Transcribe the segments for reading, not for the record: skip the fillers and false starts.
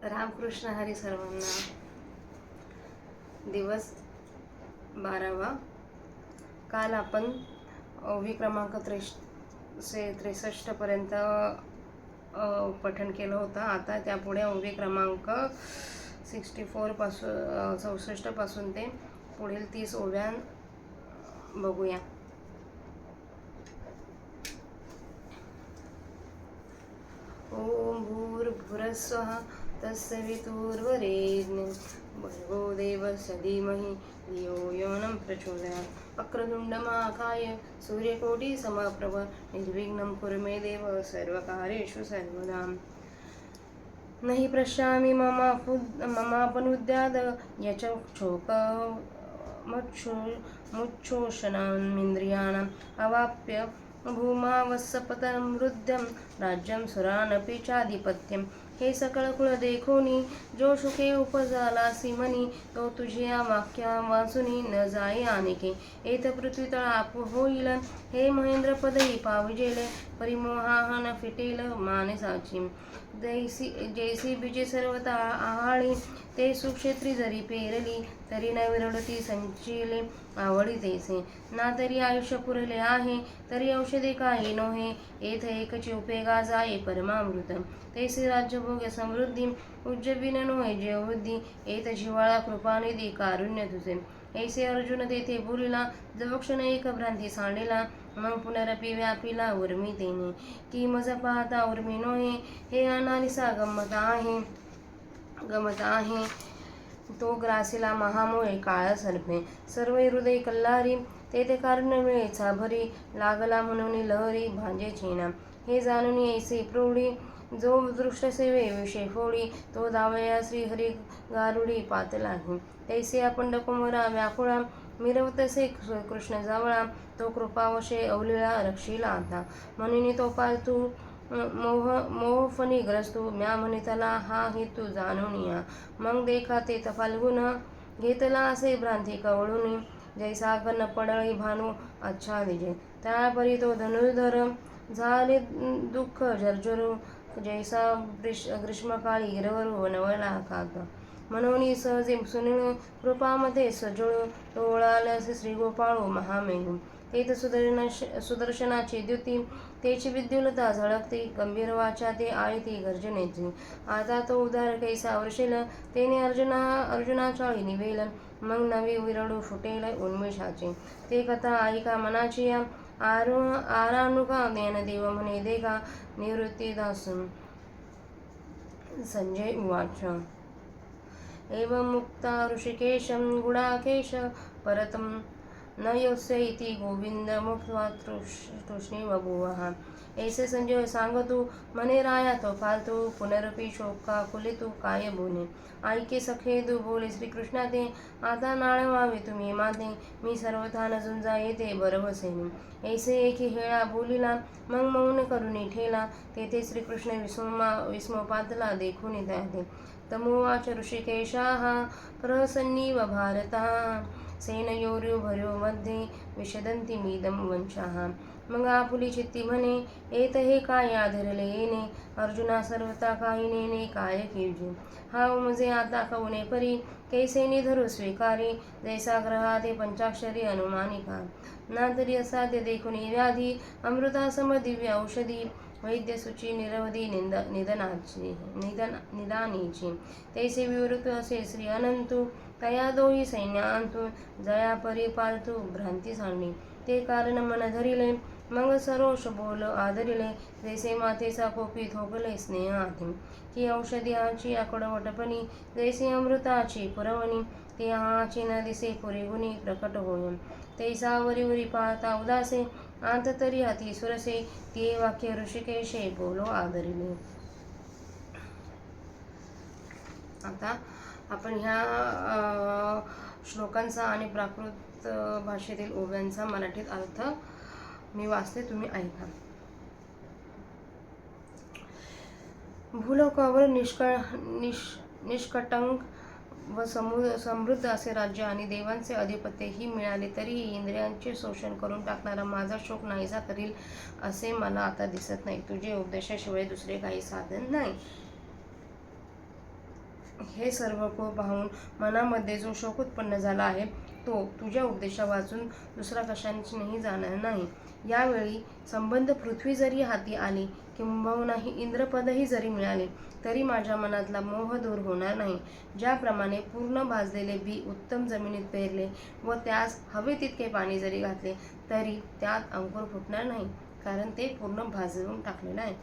रामकृष्ण हरी सर्वांना. दिवस 12वा. काल आपण ओवी क्रमांक 63 पर्यंत पठण केलं होतं. आता त्यापुढे ओवी क्रमांक 64 पासून 64 पासून ते पुढील 30 ओव्या बघूया. ओम भूर्भुवस्सुः तत्सवितुर्वरेण्यं भर्गो देवस्य धीमहि धियो यो नः प्रचोदयात्. वक्रतुण्डमहाकाय सूर्यकोटिसमप्रभ निर्विघ्नं कुरु मे देव सर्वकार्येषु सर्वदा. नहि पश्यामि ममापनुद्याद यचक्षोकमुच्छोषणामिन्द्रियाणाम् अवाप्य भूमावस्सपतनं हृद्यं राज्यं सुरानपि चाधिपत्यं. हे सकळ कुळ देखोनी जो शुके उपजालासी मनी तो तुझिया वाक्या वाचुनी न जाई आनिके. एत पृथ्वी तळ आप होईल हे महेंद्र पदही पाविजेल परिमोहान फिटेल मानसाची. जैसी बीजे सर्वता आहाळी ते सुक्षेत्री जरी पेरली तरी न विरळती संचिले आवडी तेसे. ना तरी आयुष्य पुरले आहे तरी औषधे काही नोहे येथ एकची उपेगा जाये परमामृत. तैसे राज्यभोग समृद्धी उज्जविन नोहे जयवृद्धी येथ जिव्हाळा कृपानिधी कारुण्य तुझे. ऐसे अर्जुन तेथे बोलिला जो क्षण एक भ्रांती सांडिला मग पुनरपि व्यापिला उर्मी तेने. की मज पाहता उर्मी नोहे हे अनालिसा गमत आहे तो ग्रासिला महामोळे काळ सर्पे. सर्व हृदय कल्लारी तेथे कारण मिळेचा भरी लागला म्हणून लहरी भांजे चेना. हे जाणून ऐसे प्रौढी जो दृष्ट सेवे विषय फोडी तो दावया श्रीहरी गारुडी पात लागी. तैसे अखंड कुमरा व्याकुळा मिरवतसे कृष्ण जावळा तो कृपावशे अवलिळा रक्षीला आता. म्हणून तो पालतू मोहफनी ग्रस्तू म्या म्हणितला हा हेतू जाणून या. मग देखा ते फाल्गुन घेतला असे भ्रांती कवळून जैसा घन पडळी भानू आच्छादिजे. त्यापरी तो धनुर्धर झाले दुःख जर्जरू जैसा ग्रीष्मकाळी गिरवरू नवला काग. म्हणून सहजे सुनील कृपामध्ये सजळू तो ओळालसे श्रीगोपाळू महामेघू. तेथ सुदर्शनाची द्युती तेची विद्युलता झळकते गंभीर वाचा ते आळती गर्जनेची. आता तो उदार कैसा वर्षेल तेने अर्जुना चाळी निवेल मग नवी विरडू फुटेल उन्मेषाचे. ते कथा ऐका मनाची आरानुका ज्ञानदेव म्हणे देगा निवृत्तीदासून. संजय उवाच. एवं मुक्ता ऋषिकेशं गुडाकेश परतं न योत्स्य इति गोविंद मुक्त्वा तूष्णी बभूवः. ऐसे संजय सांगतू म्हणे राया तो फालतू पुनरपि शोका कुलितू काय बोले. ऐके सखे दू बोले श्रीकृष्णा ते आता नाळवावे तुम्ही माते मी सर्वथा न झुंजा येते बरवसेनी. ऐसे एकी हेळा बोलिला मग मौन करुनी ठेला तेथे श्रीकृष्ण विस्मो पातला देखून त्याते. तमुवाच ऋषिकेशाः प्रहसन्नीव भारता सेनयोरुभयो मध्ये विशदन्ति मीदं वंशाः. मग आपुली चित्ती म्हणे येत हे काय आधरले येणे अर्जुना सर्वता काही नेणे काय केवजे. हा उमजे आता कवने परी कैसे निधरू स्वीकारी जैसा ग्रहा ते पंचाक्षरी अनुमानिका. ना तरी असाध्य देखून व्याधी अमृता सम दिव्य औषधी वैद्य सुची निरवधी निदानीची. तैसे विवृत असे श्री अनंतू तया दोही सैन्यांतू जया परी पालतू भ्रांती सांडली. ते कारण मन धरिले मग सरोष बोल आदरिले जैसे मातेचा कोपी थोपले स्नेह आधी. की औषधी आची आकडवटपणी जैसे अमृताची पुरवणी ते आची न दिसे पुरेगुणी प्रकट होय. तैसा वरी पाहता उदासे आंत तरी अति सुरसे ते वाक्य ऋषिकेशे बोलो आदरिले. आता आपण ह्या श्लोकांचा आणि प्राकृत भाषेतील ओव्यांचा मराठीत अर्थ मी वाचते, तुम्ही ऐका. भूलोकावर निष्कटंक व समृद्ध असे राज्य आणि देवांचे आधिपत्य ही मिळाले तरीही इंद्रियांचे शोषण करून टाकणारा माझा शोक नाहीसा करील असे मला आता दिसत नाही. तुझे उपदेशाशिवाय दुसरे काही साधन नाही. हे सर्व पाहून मनामध्ये जो शोक उत्पन्न झाला आहे तो तुझ्या उपदेशा वाचून दुसरा कशानेही जाणार नाही. यावेळी संबंध पृथ्वी जरी हाती आली किंबहुनाही इंद्रपदही जरी मिळाले तरी माझ्या मनातला मोह दूर होणार नाही. ज्याप्रमाणे पूर्ण भाजलेले बी उत्तम जमिनीत पेरले व त्यास हवे तितके पाणी जरी घातले तरी त्यात अंकुर फुटणार नाही, कारण ते पूर्ण भाजवून टाकलेलं आहे.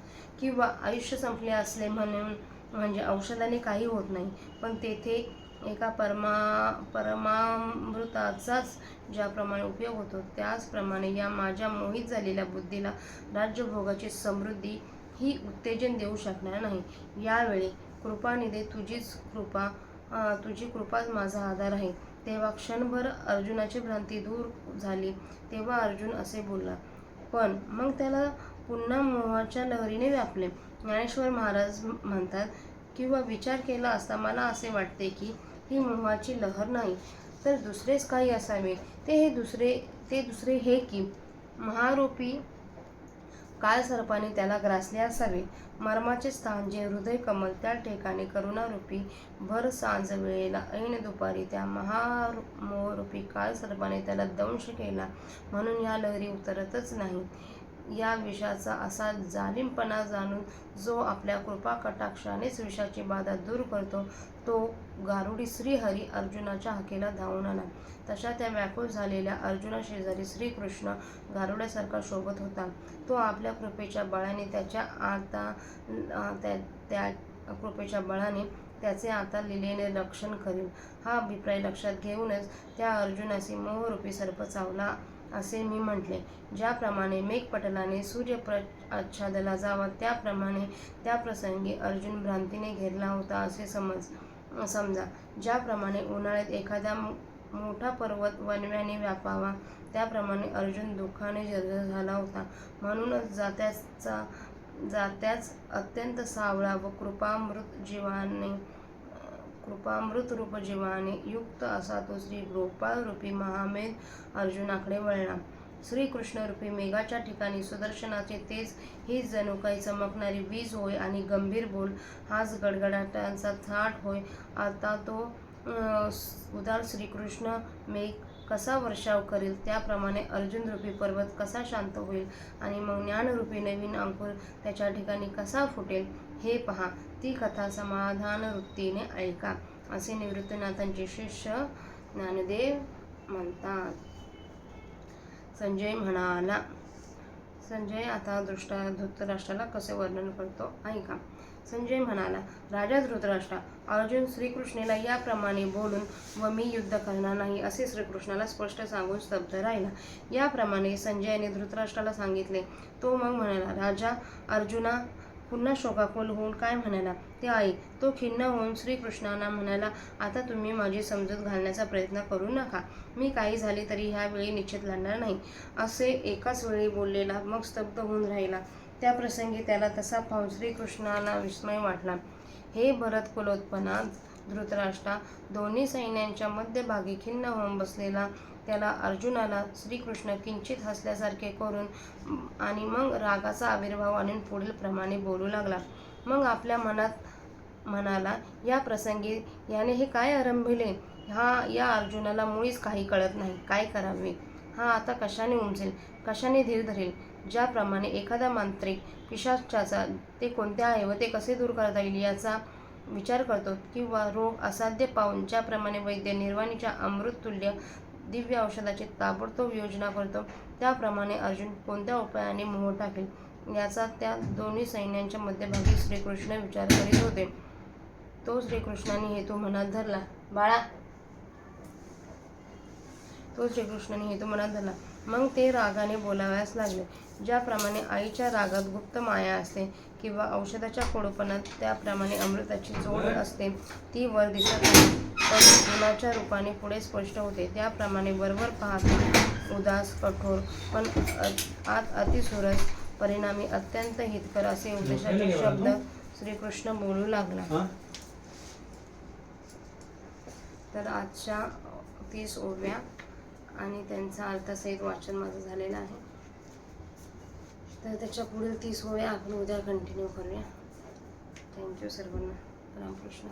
किंवा आयुष्य संपले असले म्हणजे औषधाने काही होत नाही, पण तेथे एका परमामृताचाच ज्याप्रमाणे उपयोग होतो त्याचप्रमाणे या माझ्या मोहित झालेल्या बुद्धीला राज्यभोगाची समृद्धी ही उत्तेजन देऊ शकणार नाही. यावेळी कृपानिधे तुझी कृपाच माझा आधार आहे. तेव्हा क्षणभर अर्जुनाची भ्रांती दूर झाली. तेव्हा अर्जुन असे बोलला, पण मग त्याला पुन्हा मोहाच्या लहरीने व्यापले. ज्ञानेश्वर महाराज म्हणतात, किंवा विचार केला असता मला असे वाटते की ही मोहाची लहर नाही तर दुसरेच काही असावे. ते दुसरे हे की महारूपी काळसर्पाने त्याला ग्रासले असावे. मर्माचे स्थान जे हृदय कमल त्या ठिकाणी करुणारूपी भर सांज वेळेला ऐन दुपारी त्या मोहरूपी काळसर्पाने त्याला दंश केला, म्हणून या लहरी उतरतच नाही. या विषाचा असा जालिमपणा जाणून जो आपल्या कृपा कटाक्षानेच विषाची बाधा दूर करतो तो गारुडी श्रीहरी अर्जुनाच्या हाकेला धावून आला. तशा त्या व्याकुळ झालेल्या अर्जुनाशेजारी श्रीकृष्ण गारुड्यासारखा शोभत होता. तो आपल्या कृपेच्या बळाने त्याचे आता लीलेने रक्षण करेल हा अभिप्राय लक्षात घेऊनच त्या अर्जुनाशी मोहरूपी सर्प चावला असे मी म्हटले. ज्याप्रमाणे मेघपटलाने सूर्यप्रच्छादला जावा त्याप्रमाणे त्या प्रसंगी अर्जुन भ्रांतीने घेरला होता असे समजा. ज्याप्रमाणे उन्हाळ्यात एखादा मोठा पर्वत वणव्याने व्यापावा त्याप्रमाणे अर्जुन दुःखाने जर्जर झाला होता. म्हणूनच जात्याच अत्यंत सावळा व कृपामृत रूप जीवाने युक्त असा तो श्री गोपाळ रूपी महामेघ अर्जुनाकडे वळला. श्रीकृष्णरूपी मेघाच्या ठिकाणी सुदर्शनाचे तेज हीच जणू काही चमकणारी वीज होय आणि गंभीर बोल हाच गडगडाटांचा थाट होय. आता तो उदार श्रीकृष्ण मेघ कसा वर्षाव करेल त्याप्रमाणे अर्जुनरूपी पर्वत कसा शांत होईल आणि मग ज्ञानरूपी नवीन अंकुर त्याच्या ठिकाणी कसा फुटेल हे पहा. ती कथा समाधानवृत्तीने ऐका असे निवृत्तीनाथांचे शिष्य ज्ञानदेव म्हणतात. संजय म्हणाला. संजय आता धृतराष्ट्राला कसे वर्णन करतो ऐका. संजय म्हणाला, राजा धृतराष्ट्रा, अर्जुन श्रीकृष्णाला याप्रमाणे बोलून व मी युद्ध करणार नाही असे श्रीकृष्णाला स्पष्ट सांगून स्तब्ध राहिला. याप्रमाणे संजयाने धृतराष्ट्राला सांगितले. तो मग म्हणाला, राजा अर्जुना पुन्हा शोकाकुल होऊन काय म्हणाला ते ऐक. तो खिन्न होऊन श्रीकृष्णांना म्हणाला, आता तुम्ही माझी समजूत घालण्याचा प्रयत्न करू नका. मी काही झाले तरी ह्या वेळी निश्चित लढणार नाही असे एकाच वेळी बोललेला मग स्तब्ध होऊन राहिला. त्या प्रसंगी त्याला तसा पाहून श्रीकृष्णाला विस्मय वाटला. हे भरत कुलोत्पन्ना धृतराष्ट्रा, दोन्ही सैन्यांच्या मध्यभागी खिन्न होऊन बसलेला त्याला अर्जुनाला श्रीकृष्ण किंचित हसल्यासारखे करून आणि मग रागाचा आविर्भाव आणून पुढील प्रमाणे बोलू लागला. मग आपल्या मनात म्हणाला, या प्रसंगी याने हे काय आरंभिले. या अर्जुनाला मुळीच काही कळत नाही. काय करावे. हा आता कशाने उमजेल, कशाने धीर धरेल. ज्याप्रमाणे एखादा मांत्रिक पिशाचाचा ते कोणते आहे व ते कसे दूर करता येईल याचा विचार करतो, किंवा रोग असाध्य पाहून ज्याप्रमाणे वैद्य निर्वाणीच्या अमृततुल्य दिव्य औषधाची ताबडतोब योजना करतो, त्याप्रमाणे अर्जुन कोणत्या उपायाने मोह टाकेल याचा त्या दोन्ही सैन्यांच्या मध्यभागी श्रीकृष्ण विचार करीत होते. तो श्रीकृष्णाने हेतू मनात धरला. मग ते रागाने बोलावयास लागले. ज्याप्रमाणे आईच्या रागात गुप्त माया असते किंवा औषधाच्या कडूपणात त्याप्रमाणे अमृताची जोड असते, ती वर दिसत नाही पण गुणाच्या रूपाने पुढे स्पष्ट होते. त्याप्रमाणे वरवर पाहता उदास, कठोर पण आत अतिसुरस, परिणामी अत्यंत हितकर असे उपदेशाचे शब्द श्रीकृष्ण बोलू लागला. तर आजच्या 30 ओव्या आणि त्यांचा अर्थसहित वाचन माझं झालेलं आहे. तर त्याच्या पुढील 30 ओव्या आपण उद्या कंटिन्यू करूया. थँक्यू सर्वांना. रामकृष्ण.